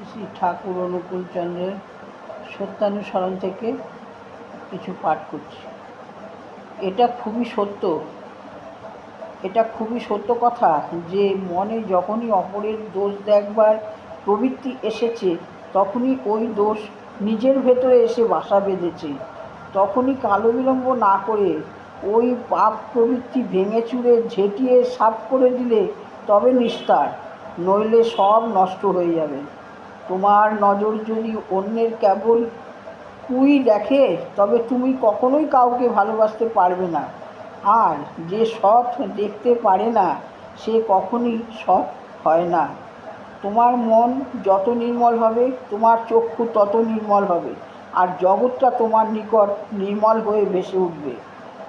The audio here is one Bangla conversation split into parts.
শ্রী ঠাকুর অনুকূল চন্দ্রের সত্যানুসরণ থেকে কিছু পাঠ করছি। এটা খুবই সত্য কথা যে মনে যখনই অপরের দোষ দেখবার প্রবৃত্তি এসেছে, তখনই ওই দোষ নিজের ভেতরে এসে বাসা বেঁধেছে। তখনই কালবিলম্ব না করে ওই পাপ প্রবৃত্তি ভেঙে চুরে ঝেঁটিয়ে সাফ করে দিলে তবে নিস্তার, নইলে সব নষ্ট হয়ে যাবে। তোমার নজর যদি অন্যের কেবল কুই দেখে, তবে তুমি কখনোই কাউকে ভালোবাসতে পারবে না। আর যে সৎ দেখতে পারে না, সে কখনই সৎ হয় না। তোমার মন যত নির্মল হবে, তোমার চক্ষু তত নির্মল হবে, আর জগৎটা তোমার নিকট নির্মল হয়ে ভেসে উঠবে।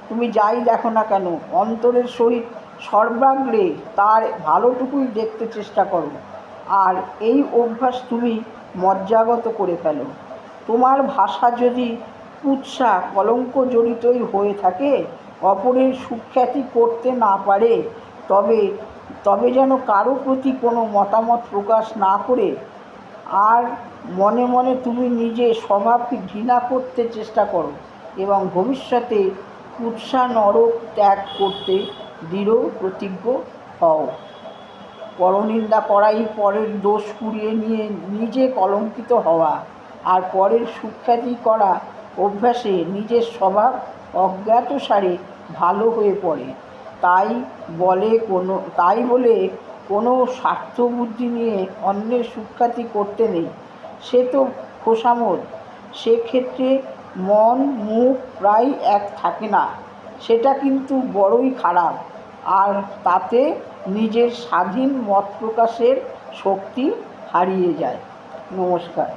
তুমি যাই দেখো না কেন, অন্তরের সহিত সর্বাগ্রে তার ভালোটুকুই দেখতে চেষ্টা করো, আর এই অভ্যাস তুমি মজ্জাগত করে ফেলো। তোমার ভাষা যদি কুৎসা কলঙ্ক জড়িতই হয়ে থাকে, অপরের সুখ্যাতি করতে না পারে, তবে যেন কারো প্রতি কোনো মতামত প্রকাশ না করে আর মনে মনে তুমি নিজে স্বভাবকে ঘৃণা করতে চেষ্টা করো, এবং ভবিষ্যতে কুৎসা নরক ত্যাগ করতে দৃঢ় প্রতিজ্ঞ হও। পরনিন্দা করাই পরের দোষ কুড়িয়ে নিয়ে নিজে কলঙ্কিত হওয়া, আর পরের সুখ্যাতি করা অভ্যাসে নিজের স্বভাব অজ্ঞাতসারে ভালো হয়ে পড়ে। তাই বলে কোনো স্বার্থবুদ্ধি নিয়ে অন্যের সুখ্যাতি করতে নেই, সে তো খোসামোদ। সেক্ষেত্রে মন মুখ প্রায় এক থাকে না, সেটা কিন্তু বড়ই খারাপ, আর তাতে নিজের স্বাধীন মত প্রকাশের শক্তি হারিয়ে যায়। নমস্কার।